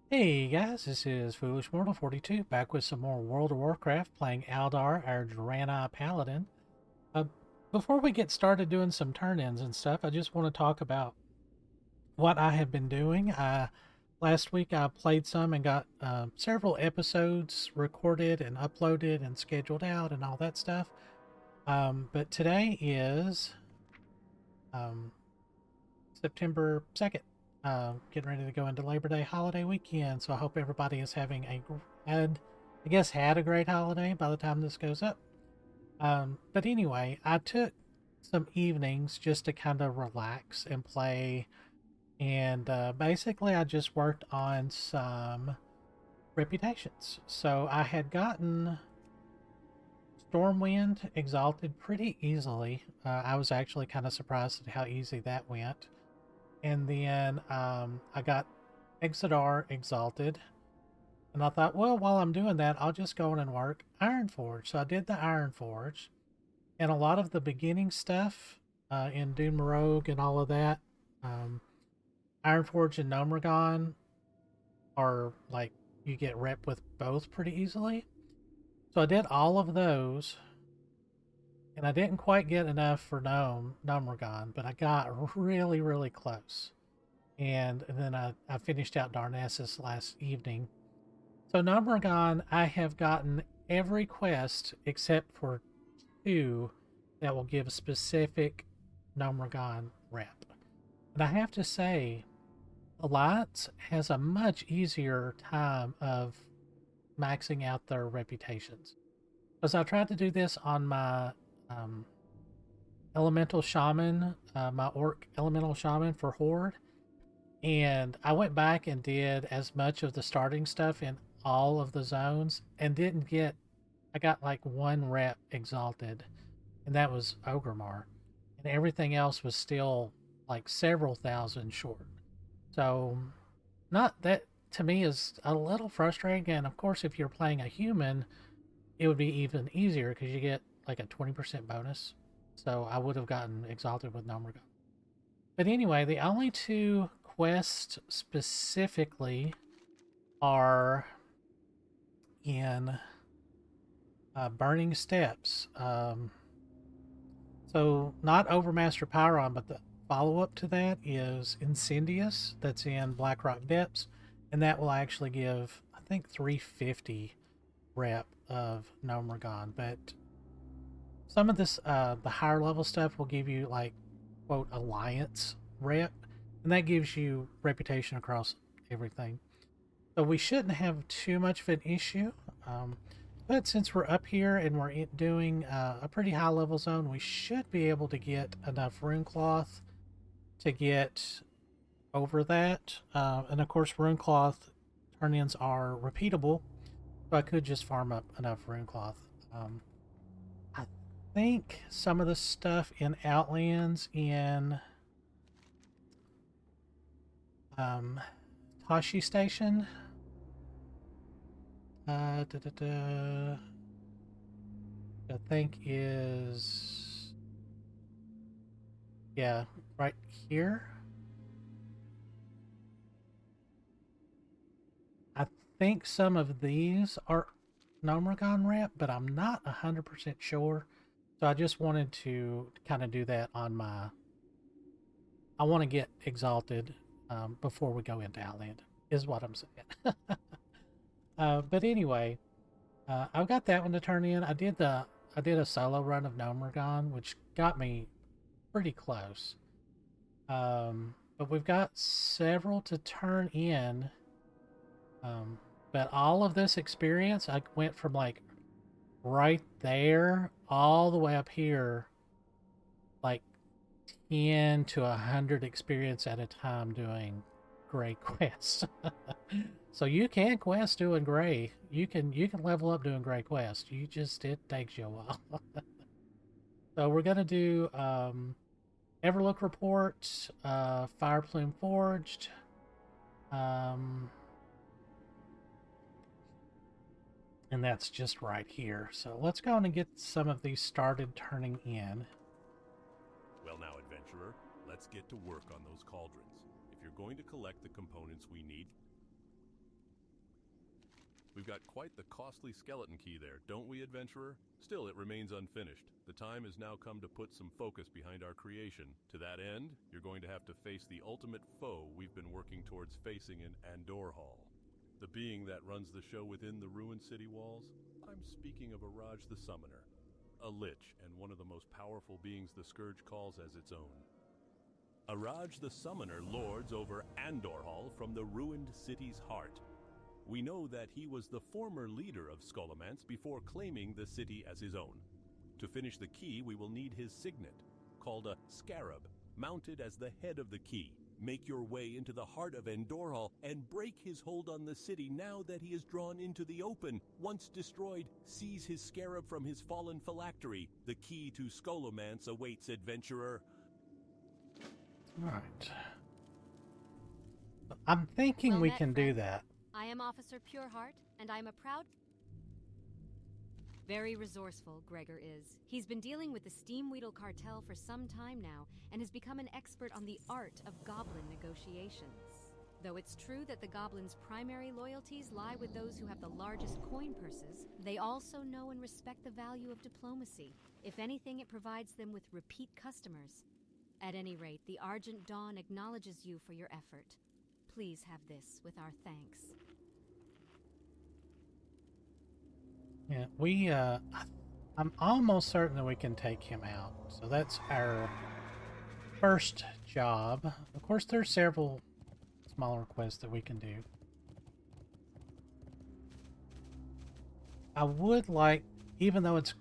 Hey guys, this is Foolish Mortal 42 back with some more World of Warcraft playing Aldar, our Draenei Paladin. Uh, Before we get started doing some turn-ins and stuff, I just want to talk about what I have been doing. Last week I played some and got several episodes recorded and uploaded and scheduled out and all that stuff. But today is um, September 2nd. Getting ready to go into Labor Day holiday weekend, so I hope everybody is having had a great holiday by the time this goes up. But anyway, I took some evenings just to kind of relax and play, and basically I just worked on some reputations. So I had gotten Stormwind exalted pretty easily. I was actually kind of surprised at how easy that went. And then I got Exodar exalted. And I thought, well, while I'm doing that, I'll just go in and work Ironforge. So I did the Ironforge. And a lot of the beginning stuff in Doom Rogue and all of that, um, Ironforge and Gnomeregan are like you get rep with both pretty easily. So I did all of those. And I didn't quite get enough for Gnomeregan, but I got really, really close. And then I finished out Darnassus last evening. So Gnomeregan, I have gotten every quest except for two that will give specific Gnomeregan rep. And I have to say, Alliance has a much easier time of maxing out their reputations. Because I tried to do this on my um, elemental shaman, my orc elemental shaman for Horde, and I went back and did as much of the starting stuff in all of the zones and didn't get, I got like one rep exalted, and that was Ogremar. And everything else was still like several thousand short. So, not that to me is a little frustrating. And of course, if you're playing a human, it would be even easier because you get like a 20% bonus. So, I would have gotten exalted with Nomerga. But anyway, the only two quests specifically are in Burning Steps. So not Overmaster Pyron, but the follow-up to that is Incendious. That's in Blackrock Depths, and that will actually give, I think, 350 rep of Gnomeregan. But some of this, the higher level stuff, will give you like quote Alliance rep, and that gives you reputation across everything. So we shouldn't have too much of an issue. Um, but since we're up here and we're doing a pretty high level zone, we should be able to get enough rune cloth to get over that. And of course, rune cloth turn ins are repeatable, so I could just farm up enough rune cloth. I think some of the stuff in Outlands in um, Tashi Station. Da, da, da, I think is, yeah, right here. I think some of these are Gnomeregan rep, but I'm not 100% sure. So I just wanted to kind of do that on my. I want to get exalted before we go into Outland, is what I'm saying. But anyway, I've got that one to turn in. I did a solo run of Gnomeregan, which got me pretty close. But we've got several to turn in. Um, but all of this experience, I went from like right there all the way up here, like 10 to 100 experience at a time doing gray quests. So you can quest doing gray. You can level up doing gray quest. It takes you a while. So we're gonna do Everlook Report, Fire Plume Forged, um, and that's just right here. So let's go on and get some of these started turning in. Well now, adventurer, let's get to work on those cauldrons. If you're going to collect the components we need... We've got quite the costly skeleton key there, don't we, adventurer? Still, it remains unfinished. The time has now come to put some focus behind our creation. To that end, you're going to have to face the ultimate foe we've been working towards facing in Andor Hall. The being that runs the show within the ruined city walls? I'm speaking of Araj the Summoner. A lich, and one of the most powerful beings the Scourge calls as its own. Araj the Summoner lords over Andor Hall from the ruined city's heart. We know that he was the former leader of Scholomance before claiming the city as his own. To finish the key, we will need his signet, called a scarab, mounted as the head of the key. Make your way into the heart of Andor Hall and break his hold on the city now that he is drawn into the open. Once destroyed, seize his scarab from his fallen phylactery. The key to Scholomance awaits, adventurer. All right. I'm thinking Well we met, can do friend. that. I am Officer Pureheart, and I am a proud... Very resourceful, Gregor is. He's been dealing with the Steamweedle cartel for some time now, and has become an expert on the art of goblin negotiations. Though it's true that the goblins' primary loyalties lie with those who have the largest coin purses, they also know and respect the value of diplomacy. If anything, it provides them with repeat customers. At any rate, the Argent Dawn acknowledges you for your effort. Please have this with our thanks. Yeah, I'm almost certain that we can take him out. So that's our first job. Of course, there's several smaller quests that we can do. I would like, even though it's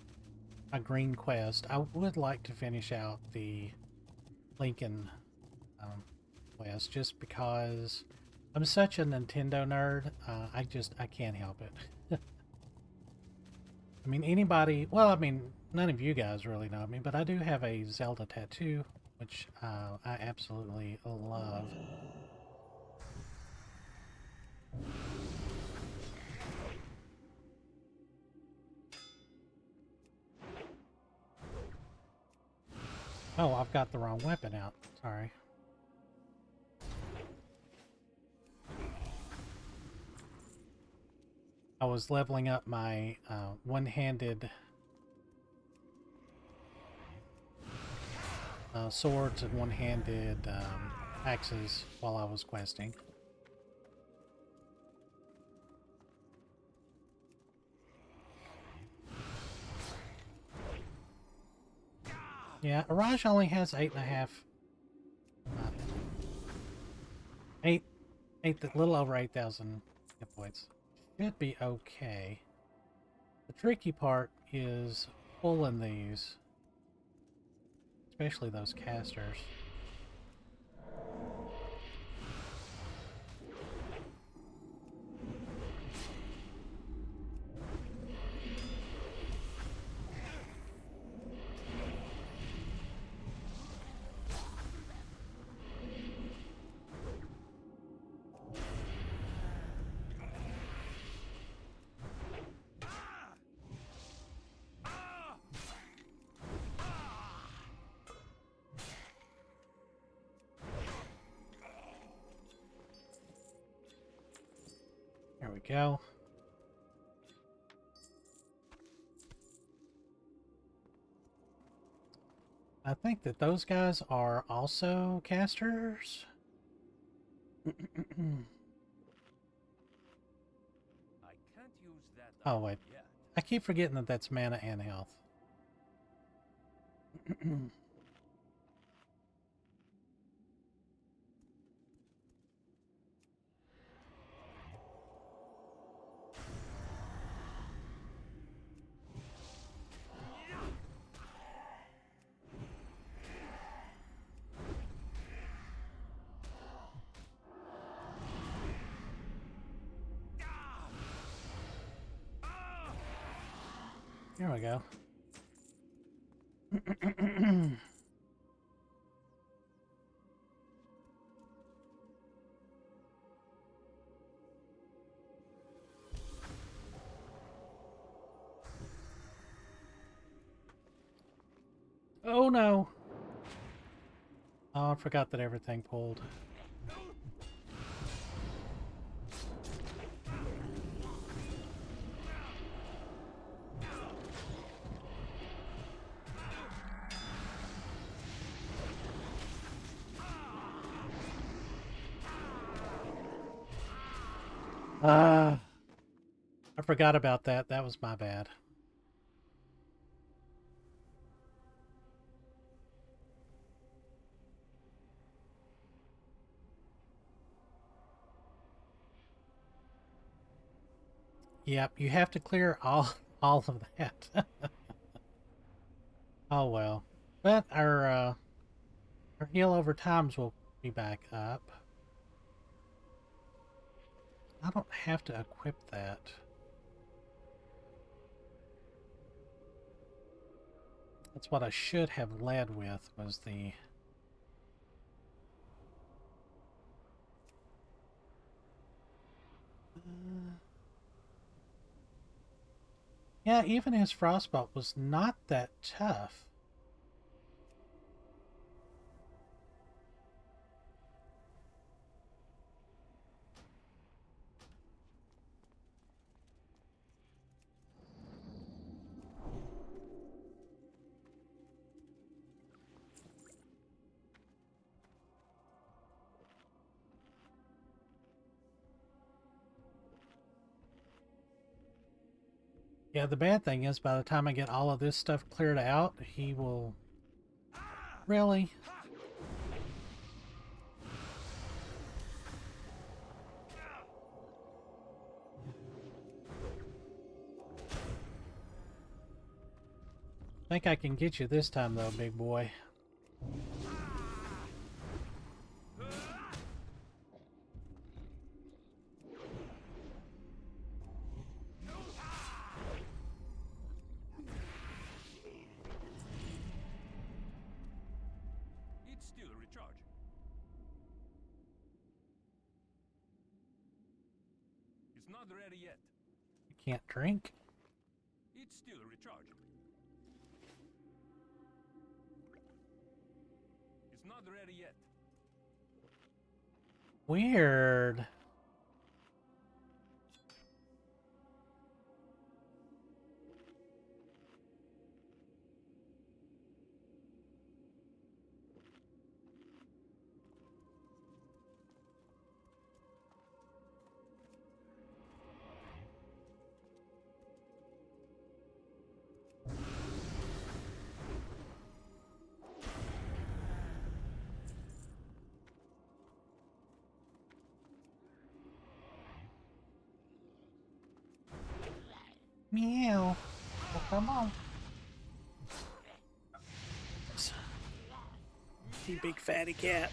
a green quest, I would like to finish out the Lincoln quest just because I'm such a Nintendo nerd. I can't help it. I mean, anybody, well, I mean, none of you guys really know me, but I do have a Zelda tattoo, which I absolutely love. Oh, I've got the wrong weapon out. Sorry. I was leveling up my one-handed swords and one-handed axes while I was questing. Yeah, Araj only has 8.5. A little over 8,000 hit points. Should be okay. The tricky part is pulling these, especially those casters. There we go. I think that those guys are also casters. I can't use that Oh, wait. yet. I keep forgetting that that's mana and health. Here we go. Oh no! Oh, I forgot that everything pulled. I forgot about that. That was my bad. Yep, you have to clear all of that. Oh well. But our heal over times will be back up. I don't have to equip that. That's what I should have led with, was the... Yeah, even his frostbolt was not that tough. Yeah, the bad thing is by the time I get all of this stuff cleared out, he will... Really? I think I can get you this time though, big boy. It's still a recharge. It's not ready yet. You can't drink? It's still a recharge. It's not ready yet. Weird. Meow. Oh, come on. You big fatty cat.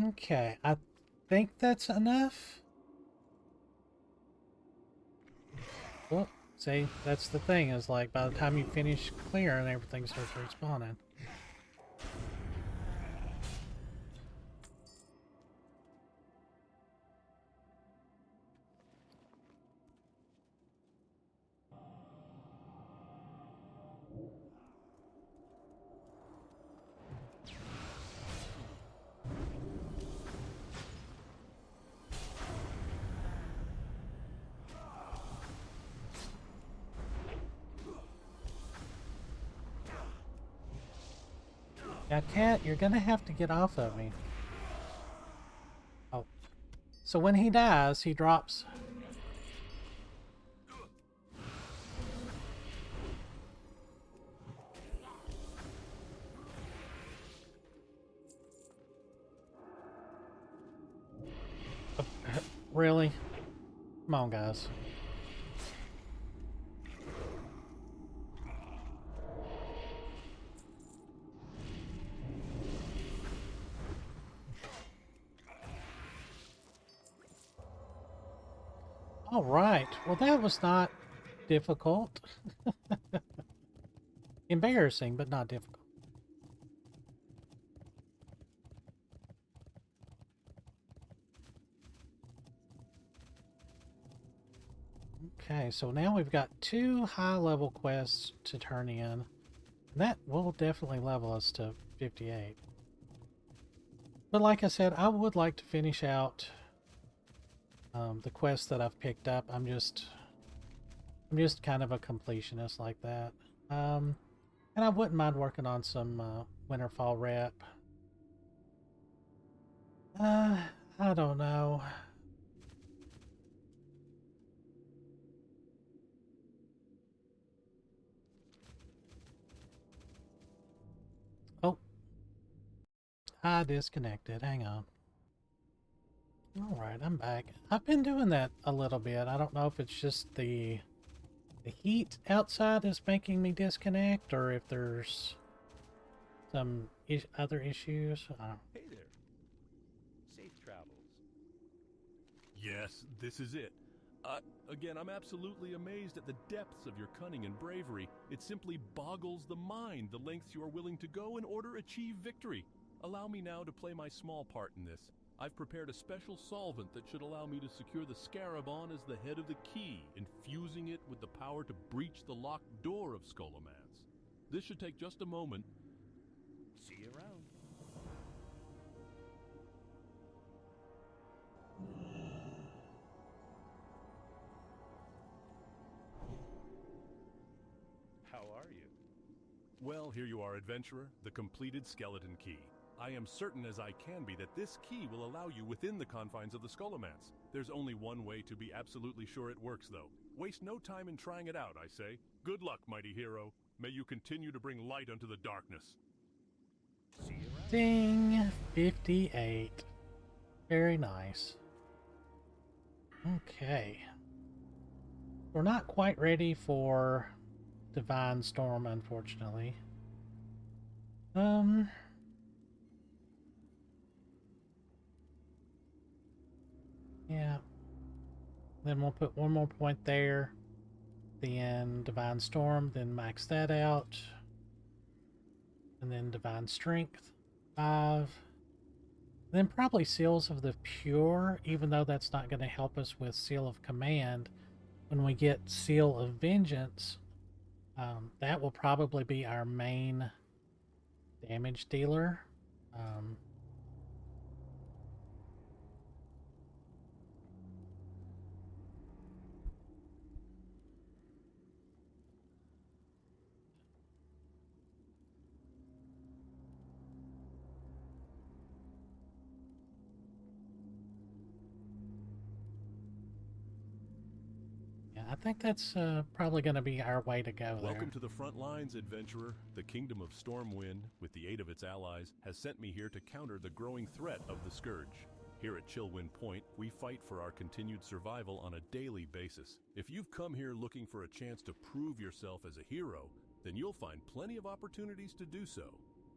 Okay, I think that's enough. Well, see, that's the thing, is like by the time you finish clearing, everything starts respawning. Now, cat, you're gonna have to get off of me. Oh. So when he dies, he drops... Really? Come on, guys. All right. Well, that was not difficult. Embarrassing, but not difficult. Okay, so now we've got 2 high-level quests to turn in. And that will definitely level us to 58. But like I said, I would like to finish out the quests that I've picked up. I'm just kind of a completionist like that. And I wouldn't mind working on some Winterfall rep. I don't know. Oh, I disconnected. Hang on. All right, I'm back. I've been doing that a little bit. I don't know if it's just the heat outside is making me disconnect, or if there's some other issues. I don't. Hey there. Safe travels. Yes, this is it. Again, I'm absolutely amazed at the depths of your cunning and bravery. It simply boggles the mind the lengths you are willing to go in order to achieve victory. Allow me now to play my small part in this. I've prepared a special solvent that should allow me to secure the scarab on as the head of the key, infusing it with the power to breach the locked door of Scholomance. This should take just a moment. See you around. How are you? Well, here you are, adventurer, the completed skeleton key. I am certain as I can be that this key will allow you within the confines of the Scholomance. There's only one way to be absolutely sure it works, though. Waste no time in trying it out, I say. Good luck, mighty hero. May you continue to bring light unto the darkness. See you around. Ding! 58. Very nice. Okay. We're not quite ready for Divine Storm, unfortunately. Yeah. Then we'll put one more point there. Then Divine Storm, then max that out. And then Divine Strength, 5. Then probably Seals of the Pure, even though that's not going to help us with Seal of Command. When we get Seal of Vengeance, that will probably be our main damage dealer. I think that's probably going to be our way to go there. Welcome to the front lines, adventurer. The Kingdom of Stormwind, with the aid of its allies, has sent me here to counter the growing threat of the Scourge. Here at Chillwind Point, we fight for our continued survival on a daily basis. If you've come here looking for a chance to prove yourself as a hero, then you'll find plenty of opportunities to do so,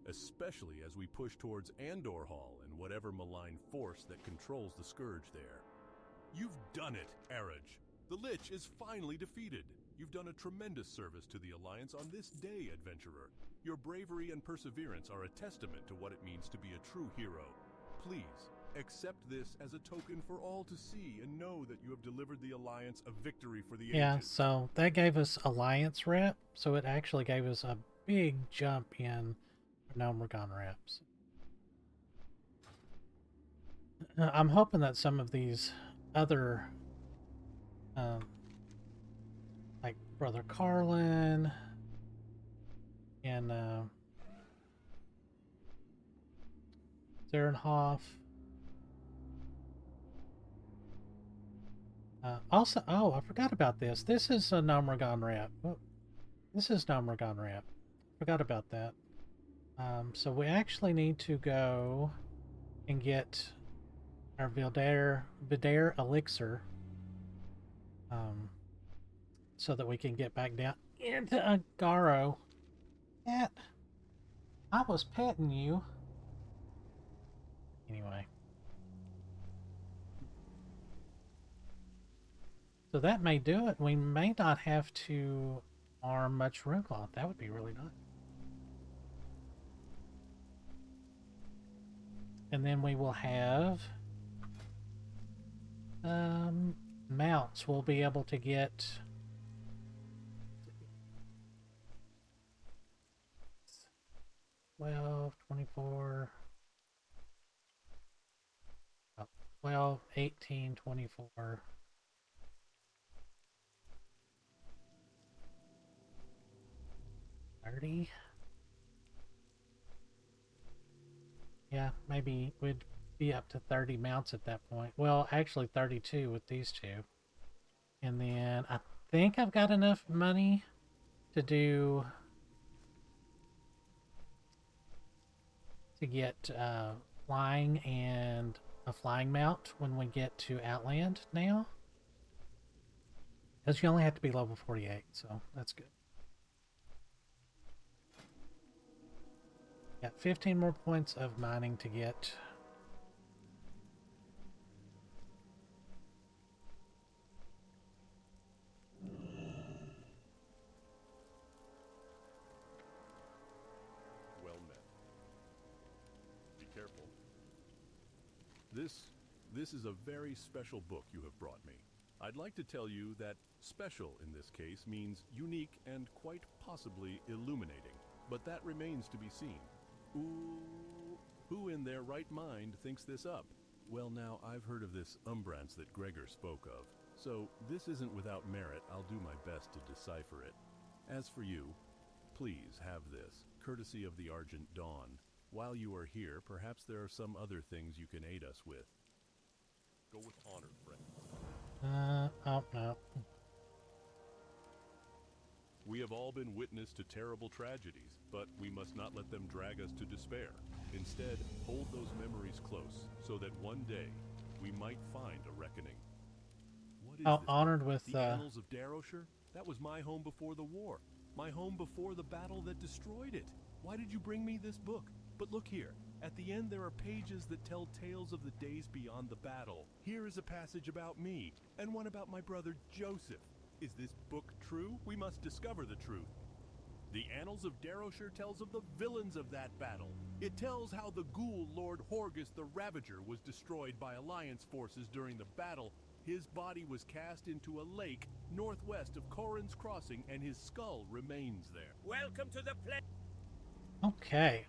especially as we push towards Andor Hall and whatever malign force that controls the Scourge there. You've done it, Araj. The Lich is finally defeated. You've done a tremendous service to the Alliance on this day, adventurer. Your bravery and perseverance are a testament to what it means to be a true hero. Please, accept this as a token for all to see and know that you have delivered the Alliance a victory for the ages. Yeah, so that gave us Alliance rep, so it actually gave us a big jump in Gnomeregan reps. I'm hoping that some of these other like Brother Carlin and Zarenhoff. Also, oh, I forgot about this. This is a Gnomeregan rep. Oh, this is Gnomeregan rep. Forgot about that. So we actually need to go and get our Vidaire elixir. So that we can get back down into Agaro. Cat, I was petting you. Anyway. So that may do it. We may not have to arm much room cloth. That would be really nice. And then we will have mounts. We'll be able to get 12, 24, 12, 18, 24. Yeah, maybe we'd be up to 30 mounts at that point. Well, actually 32 with these two. And then I think I've got enough money to get flying and a flying mount when we get to Outland now. Because you only have to be level 48, so that's good. Got 15 more points of mining to get. Well met. Be careful. This is a very special book you have brought me. I'd like to tell you that special in this case means unique and quite possibly illuminating, but that remains to be seen. Ooh, who in their right mind thinks this up? Well, now, I've heard of this umbrance that Gregor spoke of, so this isn't without merit. I'll do my best to decipher it. As for you, please have this, courtesy of the Argent Dawn. While you are here, perhaps there are some other things you can aid us with. Go with honor, friend. Oh, no. We have all been witness to terrible tragedies, but we must not let them drag us to despair. Instead, hold those memories close, so that one day we might find a reckoning. What is this? Honored with the Annals of Darrowshire? That was my home before the war. My home before the battle that destroyed it. Why did you bring me this book? But look here. At the end there are pages that tell tales of the days beyond the battle. Here is a passage about me, and one about my brother Joseph. Is this book true? We must discover the truth. The Annals of Darrowshire tells of the villains of that battle. It tells how the ghoul Lord Horgus the Ravager was destroyed by Alliance forces during the battle. His body was cast into a lake northwest of Corrin's Crossing, and his skull remains there. Welcome to the play. Okay.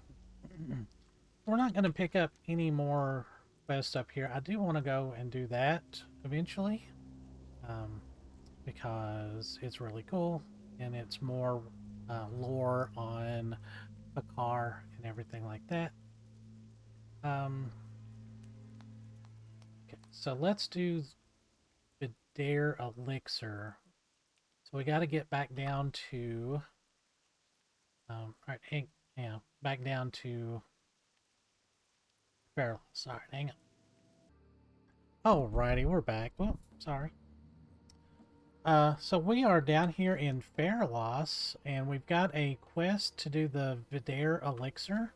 We're not going to pick up any more quests up here. I do want to go and do that eventually. Because it's really cool and it's more lore on the car and everything like that. Okay, so let's do the Dare Elixir. So we got to get back down to right, yeah, back down to Barrel. Sorry, hang on. Alrighty, we're back. Well, sorry. So we are down here in Fairloss, and we've got a quest to do the Vidare Elixir.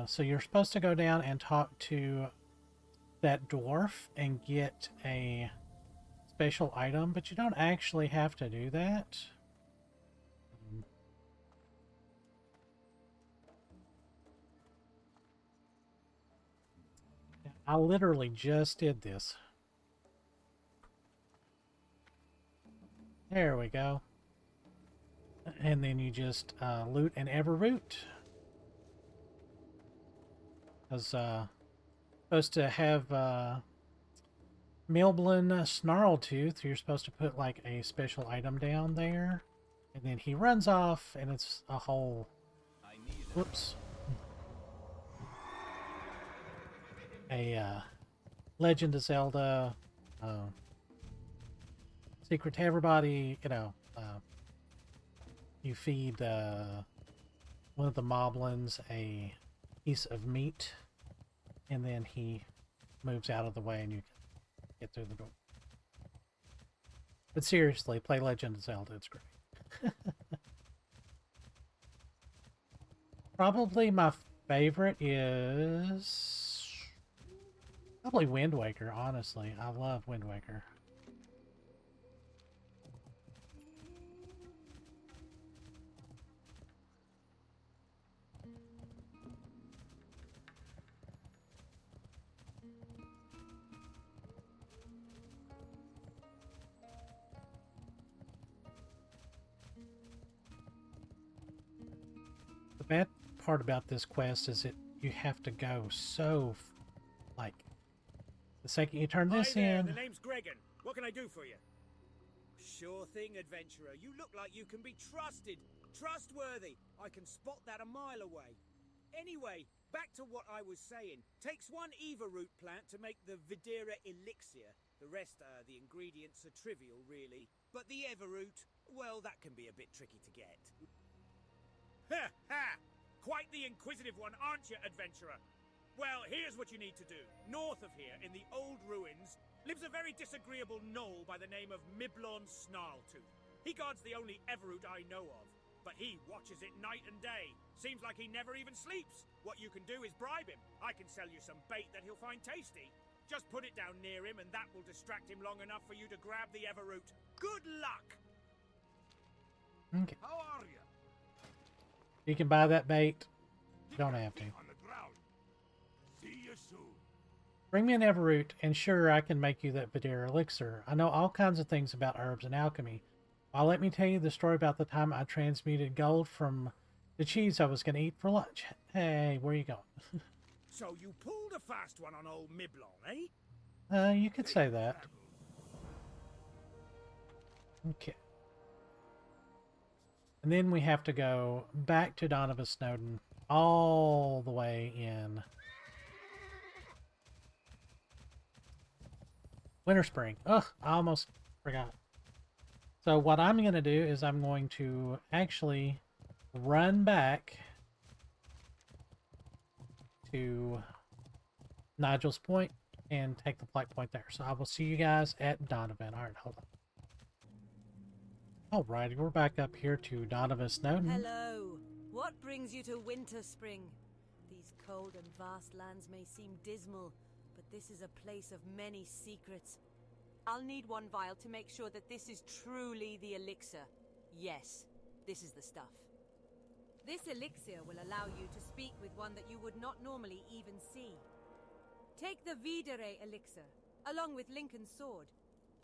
So you're supposed to go down and talk to that dwarf and get a special item, but you don't actually have to do that. I literally just did this. There we go. And then you just loot an Everroot. Because supposed to have Milblin Snarltooth. You're supposed to put like a special item down there. And then he runs off and it's a whole... Whoops. A Legend of Zelda... secret to everybody, you know, you feed one of the moblins a piece of meat, and then he moves out of the way and you can get through the door. But seriously, play Legend of Zelda, it's great. Probably my favorite is probably Wind Waker, honestly. I love Wind Waker. part about this quest is that you have to go so, like, the second you turn this Hi there, in. the name's Gregan. What can I do for you? Sure thing, adventurer. You look like you can be trusted. Trustworthy. I can spot that a mile away. Anyway, back to what I was saying. Takes one Eva root plant to make the Videra elixir. The rest, the ingredients are trivial, really. But the Eva root, well, that can be a bit tricky to get. Ha ha! Quite the inquisitive one, aren't you, adventurer? Well, here's what you need to do. North of here, in the old ruins, lives a very disagreeable gnoll by the name of Miblon Snarltooth. He guards the only Everroot I know of, but he watches it night and day. Seems like he never even sleeps. What you can do is bribe him. I can sell you some bait that he'll find tasty. Just put it down near him and that will distract him long enough for you to grab the Everroot. Good luck! Okay. How are you? You can buy that bait. You don't have to. On the ground. See you soon. Bring me an Everroot, and sure, I can make you that Videra elixir. I know all kinds of things about herbs and alchemy. Well, let me tell you the story about the time I transmuted gold from the cheese I was going to eat for lunch. Hey, where you going? So you pulled a fast one on old Miblon, eh? You could say that. Okay. And then we have to go back to Donovan Snowden, all the way in Winter Spring. Ugh, I almost forgot. So what I'm going to do is I'm going to actually run back to Nigel's Point and take the flight point there. So I will see you guys at Donovan. All right, hold on. Alrighty, we're back up here to Donovan Snowden. Hello. What brings you to Winter Spring? These cold and vast lands may seem dismal, but this is a place of many secrets. I'll need one vial to make sure that this is truly the elixir. Yes, this is the stuff. This elixir will allow you to speak with one that you would not normally even see. Take the Videre elixir, along with Lincoln's sword,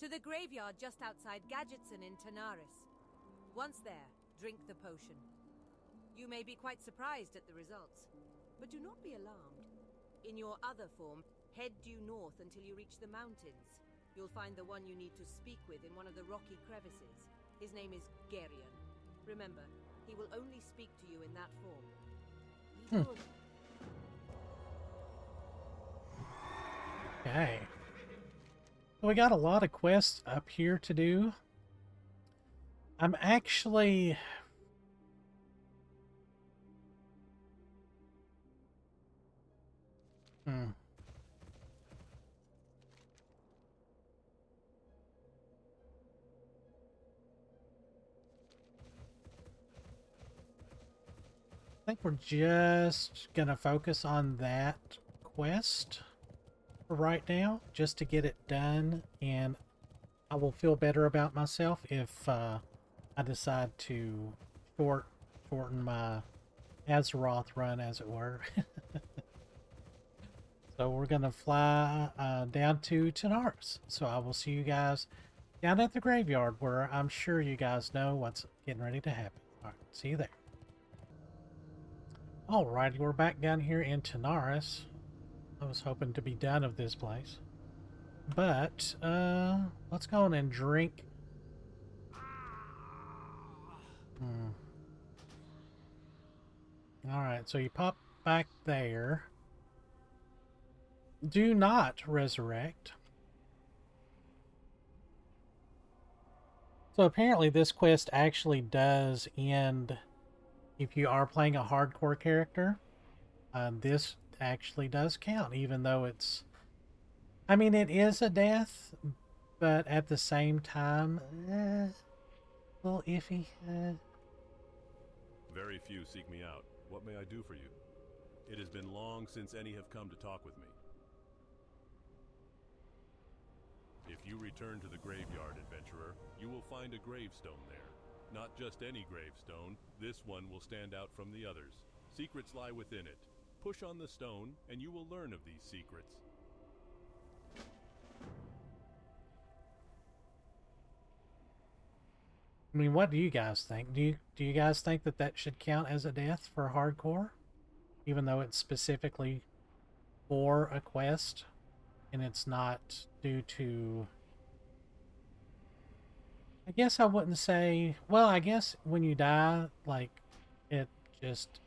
to the graveyard just outside Gadgetson in Tanaris. Once there, drink the potion. You may be quite surprised at the results, but do not be alarmed. In your other form, head due north until you reach the mountains. You'll find the one you need to speak with in one of the rocky crevices. His name is Geryon. Remember, he will only speak to you in that form. Be good. Okay. We got a lot of quests up here to do. I'm actually... I think we're just gonna focus on that quest for right now, just to get it done, and I will feel better about myself if I decide to shorten my Azeroth run, as it were. So we're gonna fly down to Tanaris. So I will see you guys down at the graveyard, where I'm sure you guys know what's getting ready to happen. All right, see you there. Alrighty, we're back down here in Tanaris. I was hoping to be done of this place. But, let's go on and drink. Alright, so you pop back there. Do not resurrect. So apparently this quest actually does end if you are playing a hardcore character. This actually does count, even though it's... I mean, it is a death, but at the same time, a little iffy. Very few seek me out. What may I do for you? It has been long since any have come to talk with me. If you return to the graveyard, adventurer, you will find a gravestone there. Not just any gravestone, this one will stand out from the others. Secrets lie within it. Push on the stone, and you will learn of these secrets. I mean, what do you guys think? Do you guys think that that should count as a death for hardcore? even though it's specifically for a quest, and it's not due to... I guess I wouldn't say... Well, I guess when you die, like, it just...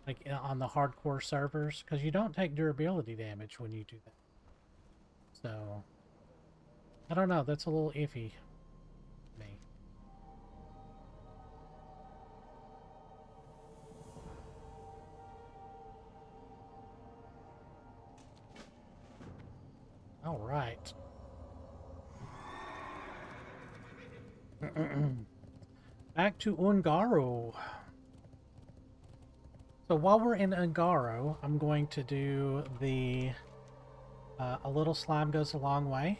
Like, on the hardcore servers, because you don't take durability damage when you do that. So... I don't know, that's a little iffy to me. All right. Back to Ungaro. So while we're in Ungaro, I'm going to do the a little slime goes a long way,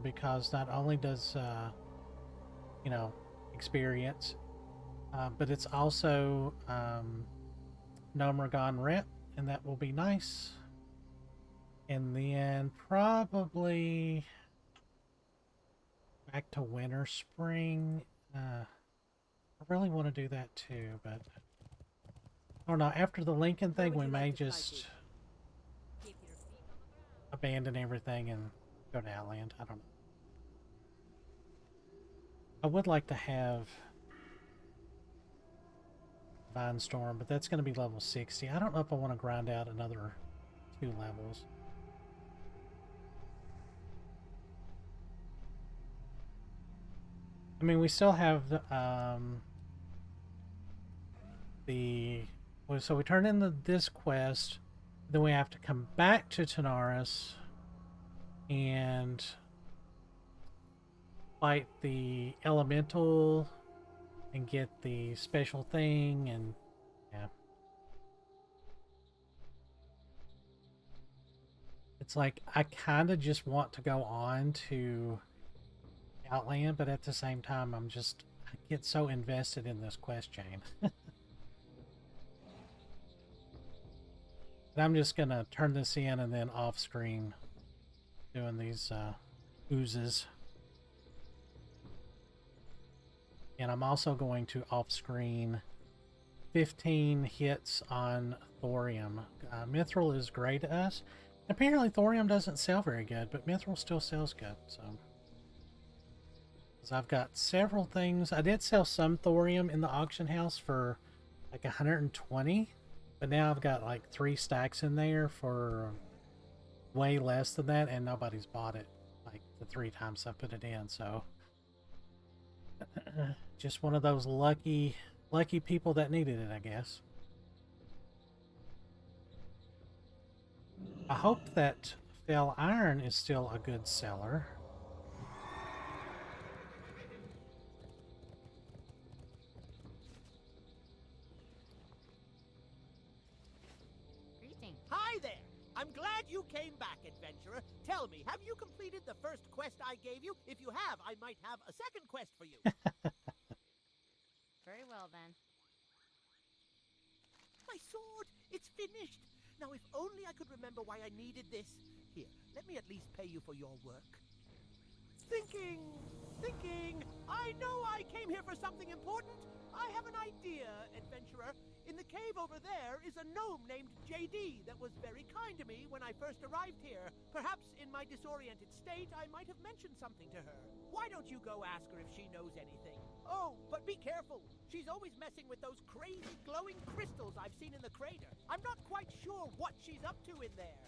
because not only does you know, experience, but it's also Nomergon Rep, and that will be nice. And then probably back to winter, spring. I really want to do that too, but I don't know. After the Lincoln thing, we may just abandon everything and go to Outland. I don't know. I would like to have Vine Storm, but that's going to be level 60. I don't know if I want to grind out another 2 levels. I mean, we still have so we turn in this quest, then we have to come back to Tanaris and fight the elemental and get the special thing, and yeah. It's like I kind of just want to go on to Outland, but at the same time I get so invested in this quest chain. And I'm just gonna turn this in and then off screen doing these oozes. And I'm also going to off screen 15 hits on thorium. Mithril is gray to us. Apparently thorium doesn't sell very good, but mithril still sells good, so. I've got several things. I did sell some thorium in the auction house for like 120, but now I've got like 3 stacks in there for way less than that, and nobody's bought it like the 3 times I put it in. So just one of those lucky people that needed it, I guess. I hope that Fell Iron is still a good seller. Hi there! I'm glad you came back, adventurer. Tell me, have you completed the first quest I gave you? If you have, I might have a second quest for you. Very well, then. My sword! It's finished! Now, if only I could remember why I needed this. Here, let me at least pay you for your work. Thinking! I know I came here for something important. I have an idea, adventurer. In the cave over there is a gnome named JD that was very kind to me when I first arrived here. Perhaps in my disoriented state, I might have mentioned something to her. Why don't you go ask her if she knows anything? Oh, but be careful. She's always messing with those crazy glowing crystals I've seen in the crater. I'm not quite sure what she's up to in there.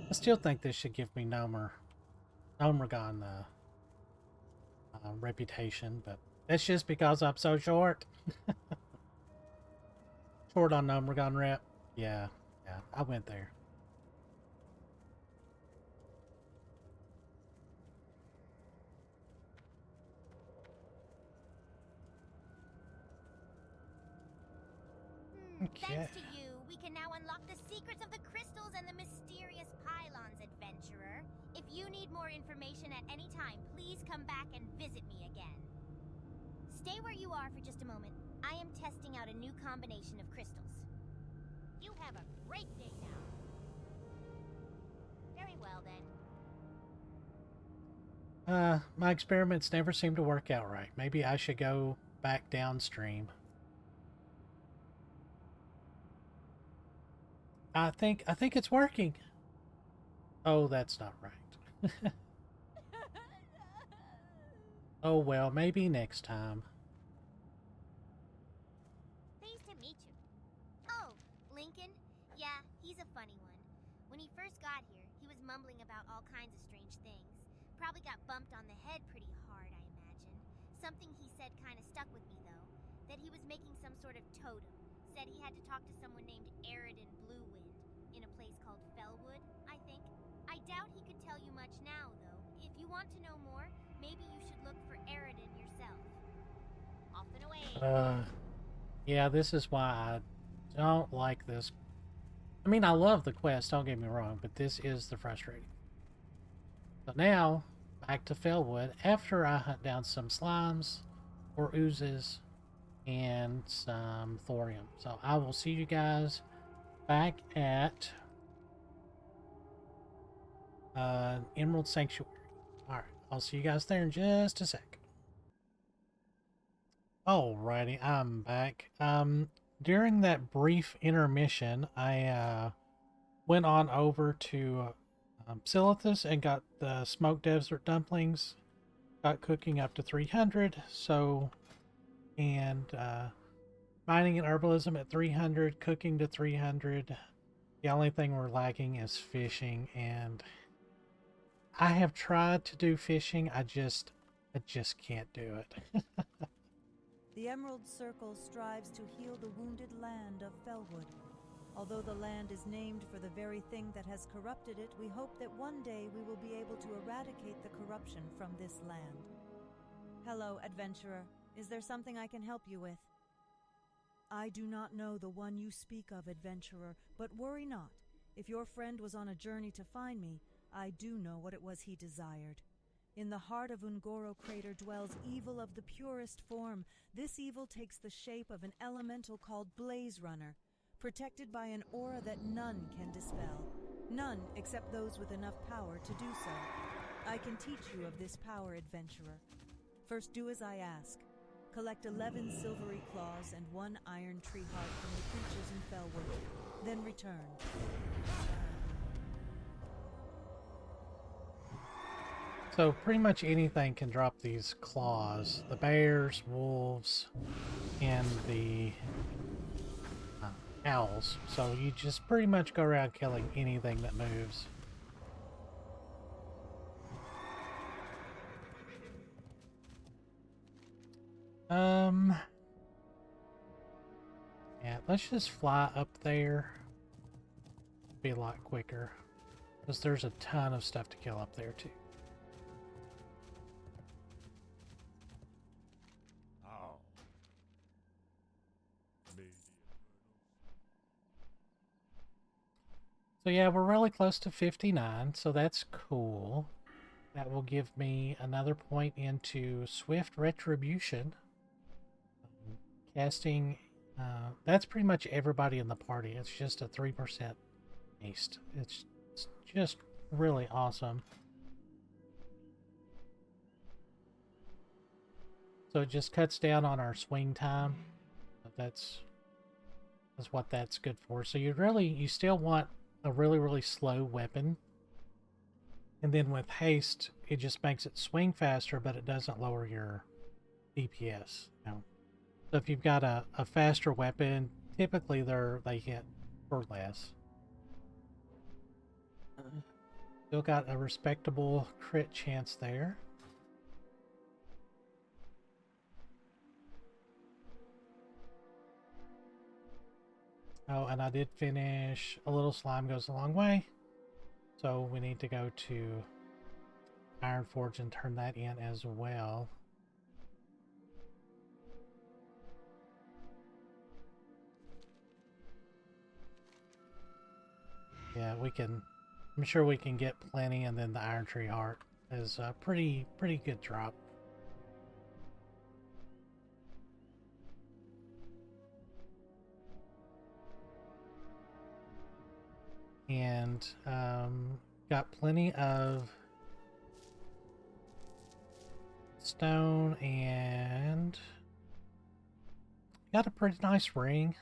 I still think this should give me Nomergon reputation, but that's just because I'm so short. Short on Nomergon rep. Yeah, I went there. Okay. Thanks to you, we can now unlock the secrets of the crystals and the mysterious pylons, adventurer. If you need more information at any time, please come back and visit me again. Stay where you are for just a moment. I am testing out a new combination of crystals. You have a great day now. Very well, then. My experiments never seem to work out right. Maybe I should go back downstream. I think it's working. Oh, that's not right. Oh well, maybe next time. Pleased to meet you. Oh, Lincoln? Yeah, he's a funny one. When he first got here, he was mumbling about all kinds of strange things. Probably got bumped on the head pretty hard, I imagine. Something he said kind of stuck with me, though. That he was making some sort of totem. Said he had to talk to someone named Addon Bluewind in a place called Fellwood, I think. I doubt he could tell you much now, though. If you want to know more, maybe you should look for Addon yourself. Off and away. Yeah, this is why I don't like this. I mean, I love the quest, don't get me wrong, but this is the frustrating. So now, back to Fellwood, after I hunt down some slimes or oozes and some thorium. So I will see you guys back at Emerald Sanctuary. Alright, I'll see you guys there in just a sec. Alrighty, I'm back. During that brief intermission, I went on over to Silithus and got the smoked desert dumplings. Got cooking up to 300, so, and mining and herbalism at 300, cooking to 300. The only thing we're lacking is fishing, and I have tried to do fishing, I just can't do it. The Emerald Circle strives to heal the wounded land of Fellwood. Although the land is named for the very thing that has corrupted it, we hope that one day we will be able to eradicate the corruption from this land. Hello, adventurer. Is there something I can help you with? I do not know the one you speak of, adventurer, but worry not. If your friend was on a journey to find me, I do know what it was he desired. In the heart of Ungoro Crater dwells evil of the purest form. This evil takes the shape of an elemental called Blaze Runner, protected by an aura that none can dispel. None except those with enough power to do so. I can teach you of this power, adventurer. First do as I ask. Collect 11 silvery claws and 1 iron tree heart from the creatures in Fellwood. Then return. So pretty much anything can drop these claws. The bears, wolves, and the owls. So you just pretty much go around killing anything that moves. Yeah, let's just fly up there. Be a lot quicker. Because there's a ton of stuff to kill up there too. So yeah, we're really close to 59, so that's cool. That will give me another point into Swift Retribution. Casting, that's pretty much everybody in the party. It's just a 3% haste. It's just really awesome. So it just cuts down on our swing time. That's what that's good for. So you still want a really slow weapon, and then with haste it just makes it swing faster, but it doesn't lower your DPS. So if you've got a faster weapon, typically they hit for less. Still got a respectable crit chance there. Oh, and I did finish A Little Slime Goes a Long Way. So we need to go to Ironforge and turn that in as well. Yeah, I'm sure we can get plenty, and then the Iron Tree Heart is a pretty good drop. And got plenty of stone and got a pretty nice ring.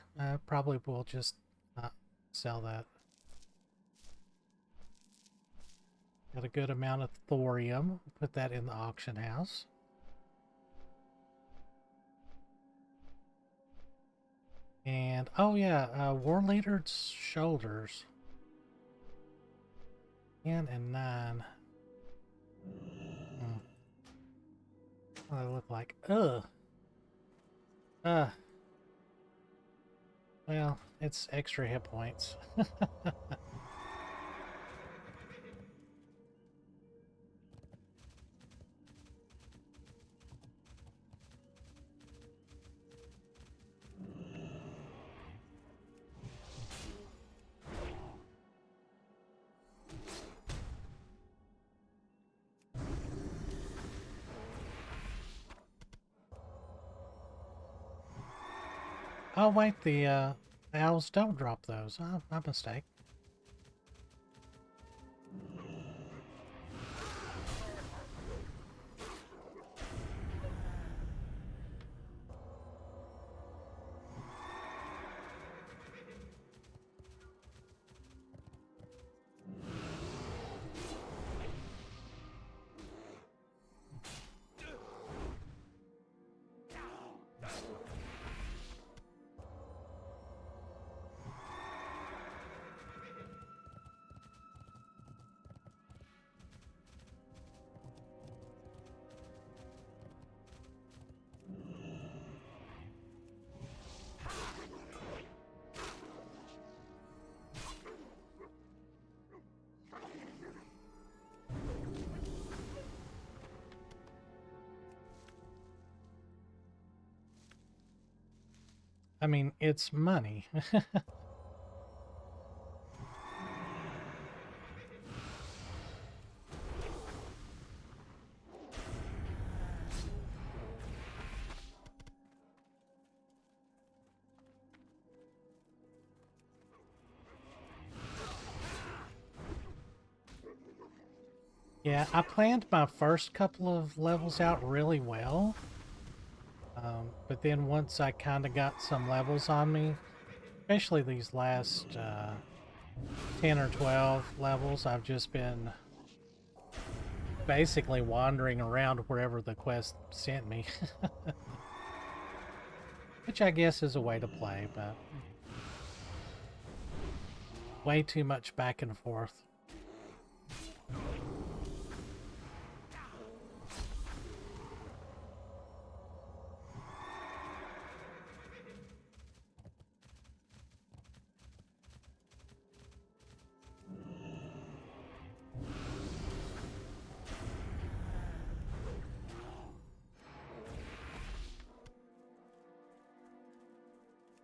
Probably will just sell that. Got a good amount of thorium. Put that in the auction house. And, oh yeah, War Leader's shoulders. 10 and 9. What do they look like? Ugh. Well, it's extra hit points. Oh wait, the owls don't drop those. Oh, my mistake. I mean, it's money. Yeah, I planned my first couple of levels out really well. But then once I kind of got some levels on me, especially these last 10 or 12 levels, I've just been basically wandering around wherever the quest sent me. Which I guess is a way to play, but way too much back and forth.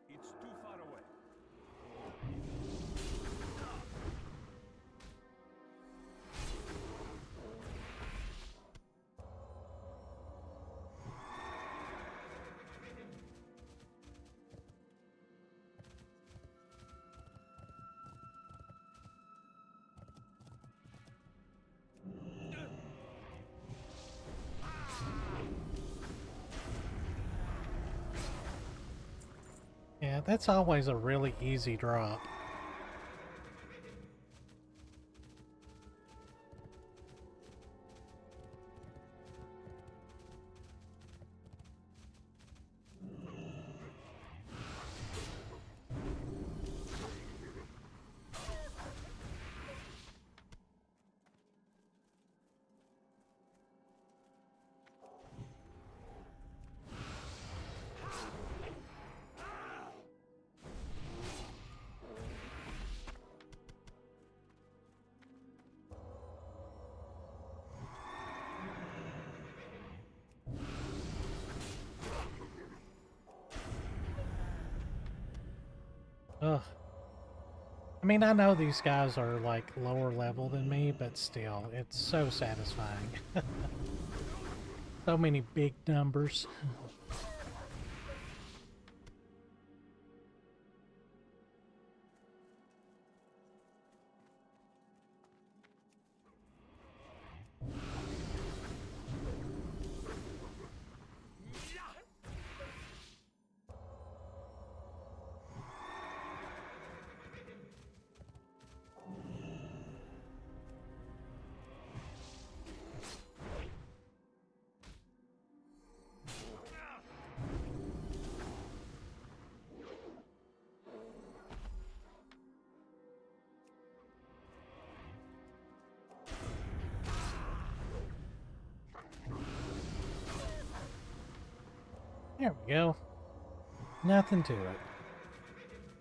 It's too far away. Yeah, that's always a really easy drop. Ugh. I mean, I know these guys are like lower level than me, but still, it's so satisfying. So many big numbers. There we go. Nothing to it.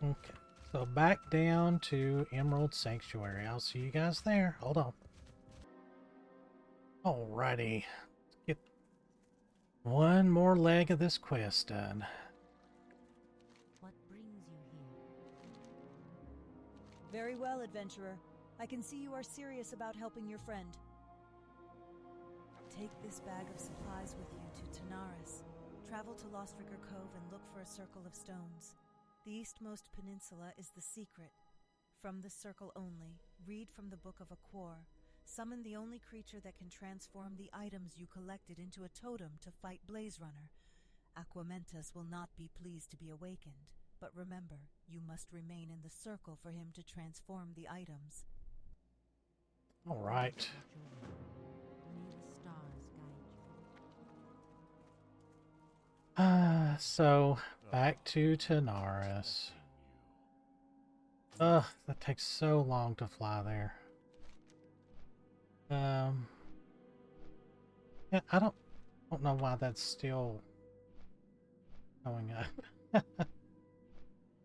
Okay. So back down to Emerald Sanctuary. I'll see you guys there. Hold on. Alrighty. Let's get one more leg of this quest done. What brings you here? Very well, adventurer. I can see you are serious about helping your friend. Take this bag of supplies with you to Tanaris. Travel to Lostrigger Cove and look for a circle of stones. The eastmost peninsula is the secret. From this circle only, read from the Book of Aquor. Summon the only creature that can transform the items you collected into a totem to fight Blaze Runner. Aquamentus will not be pleased to be awakened, but remember, you must remain in the circle for him to transform the items. All right. May the stars guide you. So back to Tanaris. Ugh, that takes so long to fly there. Yeah, I don't know why that's still going up.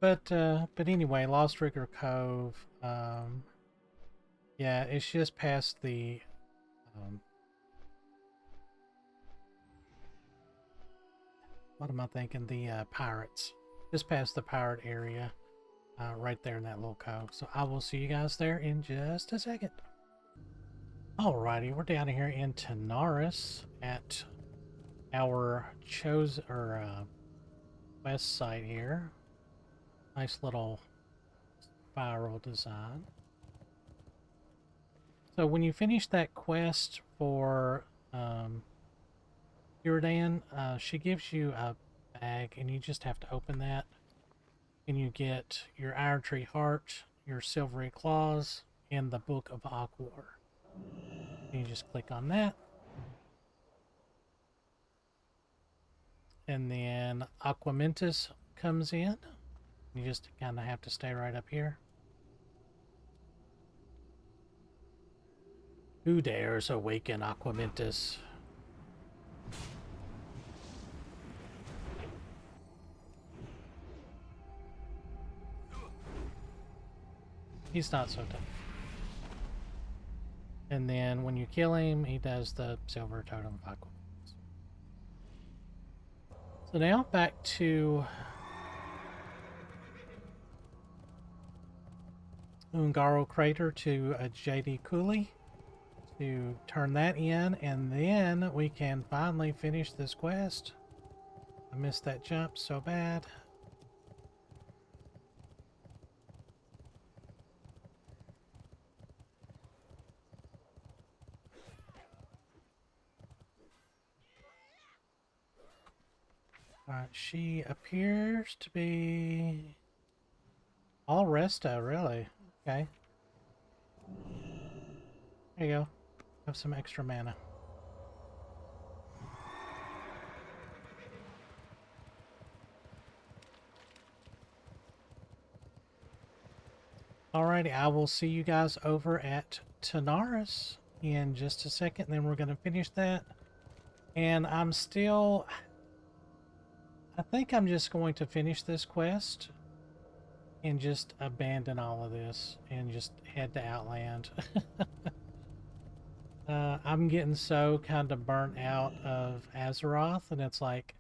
But anyway, Lost Rigger Cove. Yeah, it's just past the what am I thinking? The pirates. Just past the pirate area. Right there in that little cove. So I will see you guys there in just a second. Alrighty, we're down here in Tanaris at our west side here. Nice little spiral design. So when you finish that quest for Iridan, she gives you a bag and you just have to open that. And you get your Iron Tree Heart, your Silvery Claws, and the Book of Aquor. And you just click on that. And then Aquamentus comes in. You just kind of have to stay right up here. Who dares awaken Aquamentus? He's not so tough. And then when you kill him, he does the Silver Totem of Aquamentus. So now back to Ungaro Crater to a JD Cooley to turn that in, and then we can finally finish this quest. I missed that jump so bad. Alright, she appears to be all Resta, really. Okay. There you go. Have some extra mana. Alrighty, I will see you guys over at Tanaris in just a second, and then we're going to finish that. And I'm still... I think I'm just going to finish this quest and just abandon all of this and just head to Outland. I'm getting so kind of burnt out of Azeroth, and it's like,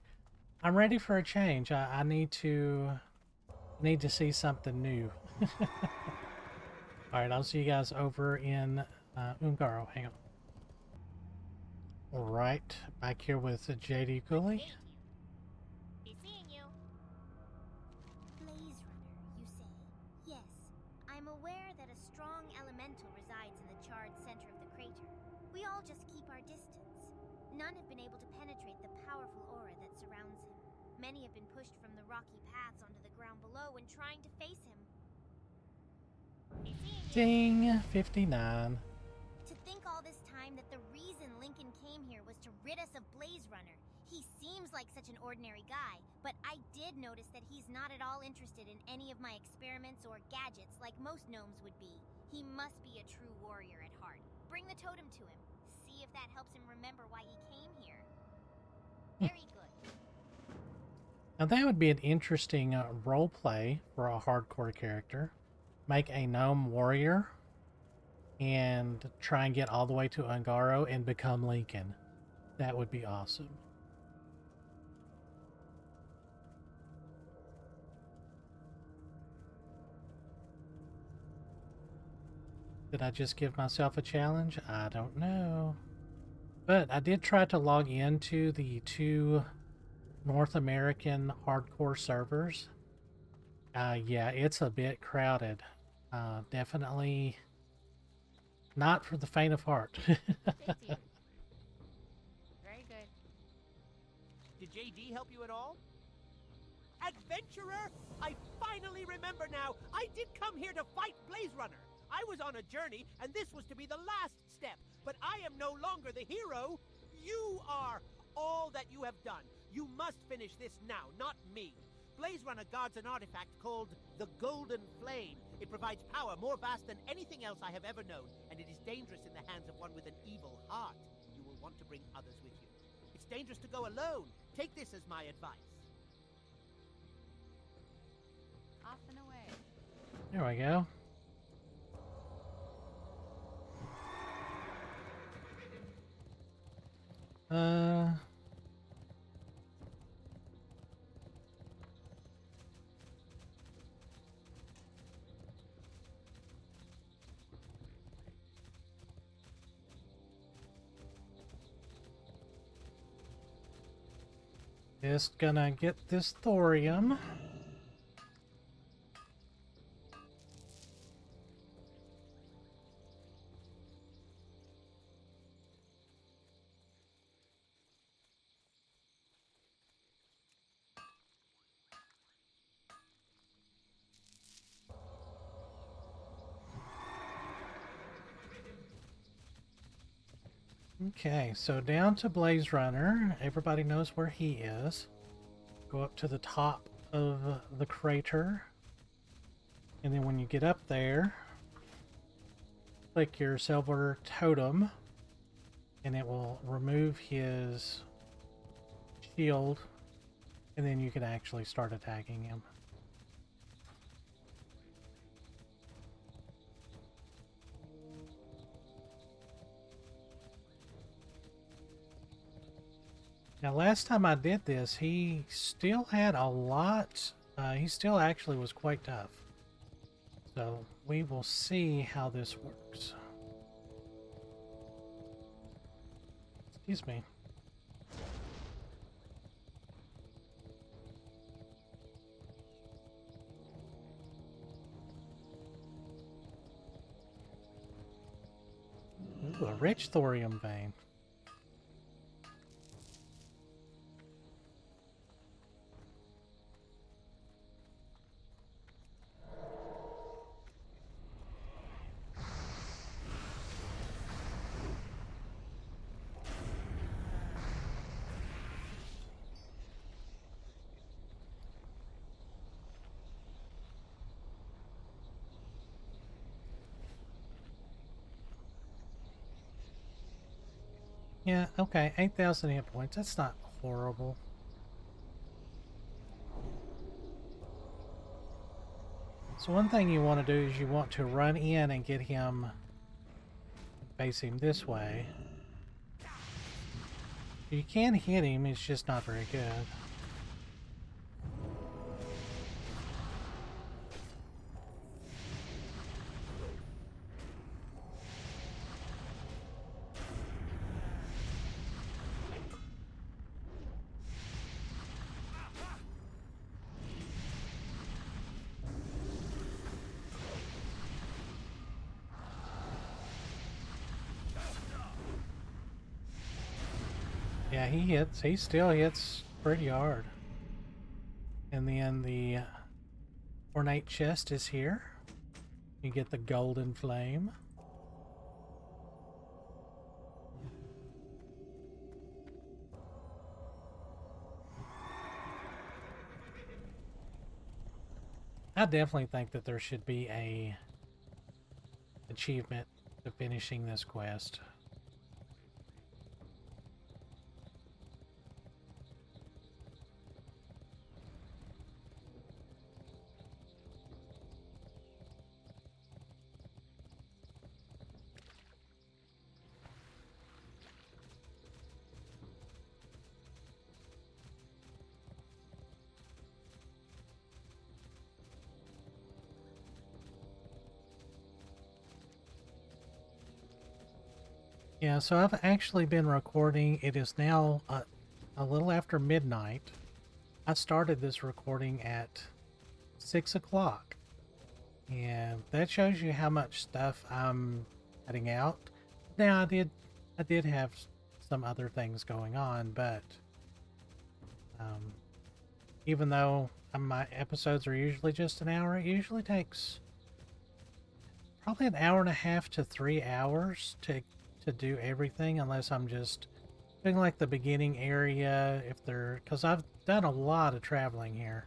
I'm ready for a change. I need to see something new. Alright, I'll see you guys over in Ungaro. Hang on. Alright, back here with JD Cooley. Be seeing you. Blaze Runner, you say? Yes. I'm aware that a strong elemental resides in the charred center of the crater. We all just keep our distance. None have been able to penetrate the powerful aura that surrounds him. Many have been pushed from the rocky paths onto the ground below when trying to face him. Ding! 59. To think all this time that the reason Lincoln came here was to rid us of Blaze Runner. He seems like such an ordinary guy, but I did notice that he's not at all interested in any of my experiments or gadgets like most gnomes would be. He must be a true warrior at heart. Bring the totem to him. See if that helps him remember why he came here. Very good. Now that would be an interesting role play for a hardcore character. Make a gnome warrior and try and get all the way to Ungaro and become Lincoln. That would be awesome. Did I just give myself a challenge? I don't know. But I did try to log into the 2 North American hardcore servers. Yeah, it's a bit crowded. Definitely not for the faint of heart. 15. Very good. Did JD help you at all? Adventurer! I finally remember now. I did come here to fight Blaze Runner. I was on a journey, and this was to be the last step. But I am no longer the hero. You are. All that you have done. You must finish this now, not me. Blaze Runner guards an artifact called the Golden Flame. It provides power more vast than anything else I have ever known, and it is dangerous in the hands of one with an evil heart. You will want to bring others with you. It's dangerous to go alone. Take this as my advice. Off and away. There we go. Just gonna get this thorium. Okay, so down to Blaze Runner. Everybody knows where he is. Go up to the top of the crater. And then when you get up there, click your silver totem. And it will remove his shield. And then you can actually start attacking him. Now, last time I did this, he still had a lot. He still actually was quite tough. So we will see how this works. Excuse me. Ooh, a rich thorium vein. Yeah, okay, 8,000 hit points. That's not horrible. So one thing you want to do is you want to run in and get him, face him this way. You can hit him, it's just not very good. Yeah, he hits. He still hits pretty hard. And then the ornate chest is here. You get the golden flame. I definitely think that there should be a achievement to finishing this quest. Yeah, so I've actually been recording. It is now a little after midnight. I started this recording at 6 o'clock. And that shows you how much stuff I'm cutting out. Now I did have some other things going on, but even though my episodes are usually just an hour, it usually takes probably an hour and a half to 3 hours to do everything, unless I'm just doing like the beginning area, if they're, because I've done a lot of traveling here.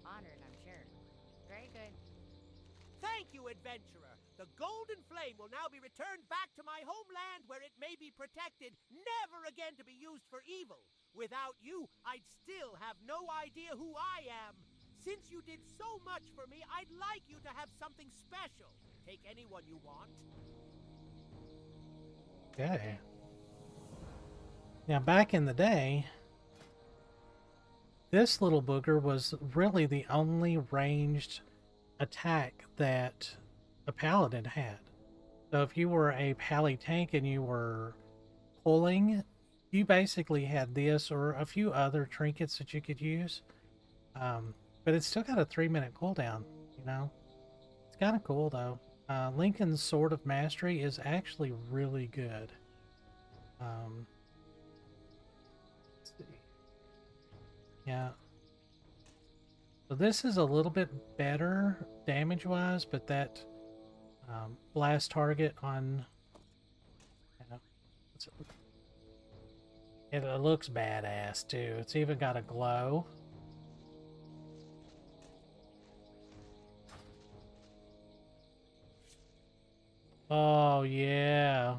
Honored, I'm sure. Very good. Thank you, adventurer. The golden flame will now be returned back to my homeland where it may be protected, never again to be used for evil. Without you, I'd still have no idea who I am. Since you did so much for me, I'd like you to have something special. Take anyone you want. Okay. Now, back in the day, this little booger was really the only ranged attack that a paladin had. So if you were a pally tank and you were pulling, you basically had this or a few other trinkets that you could use. But it's still got a 3-minute cooldown, you know? It's kind of cool, though. Lincoln's Sword of Mastery is actually really good. Let's see. Yeah. So this is a little bit better damage-wise, but that blast target on... You know, it looks badass, too. It's even got a glow. Oh, yeah.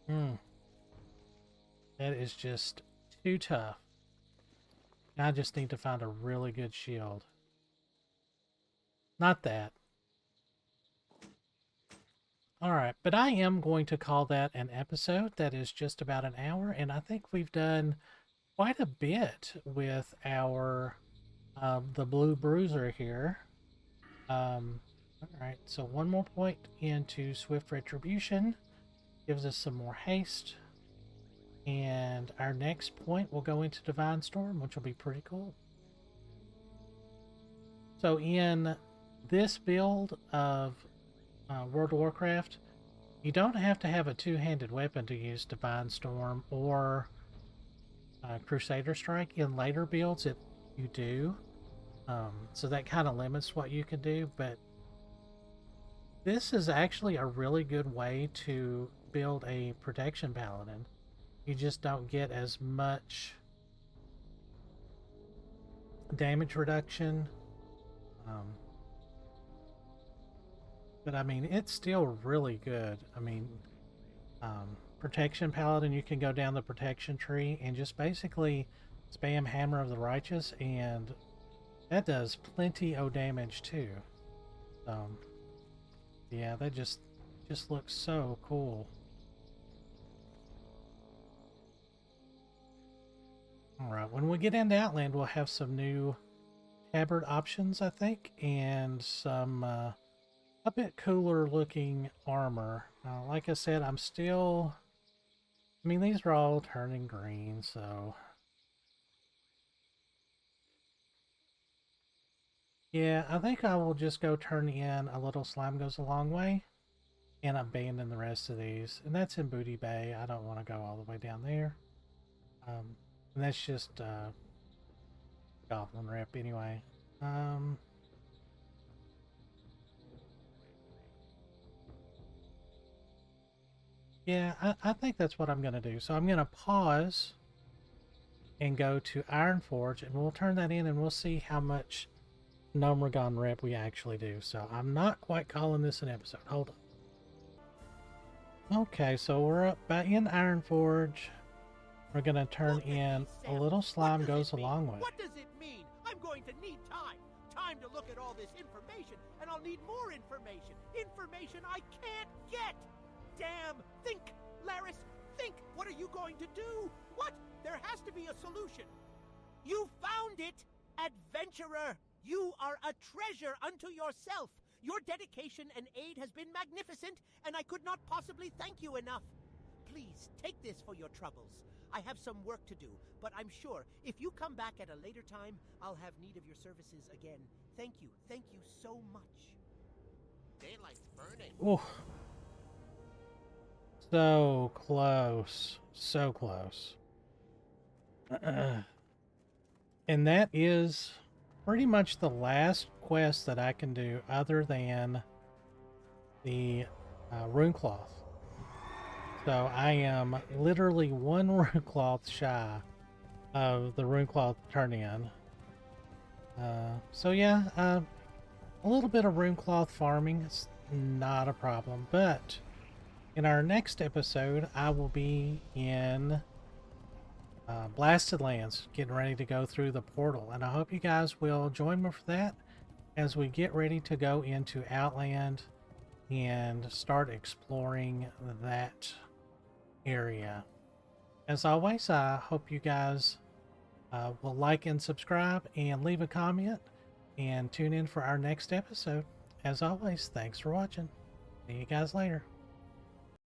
That is just too tough. I just need to find a really good shield. Not that. Alright, but I am going to call that an episode. That is just about an hour, and I think we've done quite a bit with our the Blue Bruiser here. Alright, so one more point into Swift Retribution. Gives us some more haste. And our next point will go into Divine Storm, which will be pretty cool. So in this build of World of Warcraft, you don't have to have a two-handed weapon to use Divine Storm or Crusader Strike. In later builds, you do. So that kind of limits what you can do, but this is actually a really good way to build a Protection Paladin. You just don't get as much damage reduction. But I mean, it's still really good. I mean, Protection Paladin, you can go down the protection tree and just basically spam Hammer of the Righteous, and that does plenty of damage too. Yeah, that just looks so cool. Alright, when we get into Outland, we'll have some new tabard options, I think, and some a bit cooler looking armor. Like I said, I mean, these are all turning green, so... Yeah, I think I will just go turn in A Little Slime Goes a Long Way and abandon the rest of these. And that's in Booty Bay. I don't want to go all the way down there. And that's just Goblin Rep anyway. Yeah, I think that's what I'm going to do. So I'm going to pause and go to Ironforge, and we'll turn that in and we'll see how much Gnomeregan Rep we actually do. So I'm not quite calling this an episode. Hold on. Okay, so we're up back in Ironforge. We're going to turn in A Little Slime Goes a Long Way. What does it mean? I'm going to need time. Time to look at all this information, and I'll need more information. Information I can't get. Damn! Think, Laris, think! What are you going to do? What? There has to be a solution. You found it, adventurer! You are a treasure unto yourself. Your dedication and aid has been magnificent, and I could not possibly thank you enough. Please, take this for your troubles. I have some work to do, but I'm sure if you come back at a later time, I'll have need of your services again. Thank you so much. Daylight's burning. Ooh. So close. So close. And that is pretty much the last quest that I can do other than the rune cloth. So I am literally one rune cloth shy of the rune cloth turn in. So yeah, a little bit of rune cloth farming is not a problem, but in our next episode I will be in Blasted Lands, getting ready to go through the portal, and I hope you guys will join me for that as we get ready to go into Outland and start exploring that area. As always, I hope you guys will like and subscribe and leave a comment and tune in for our next episode. As always, thanks for watching. See you guys later.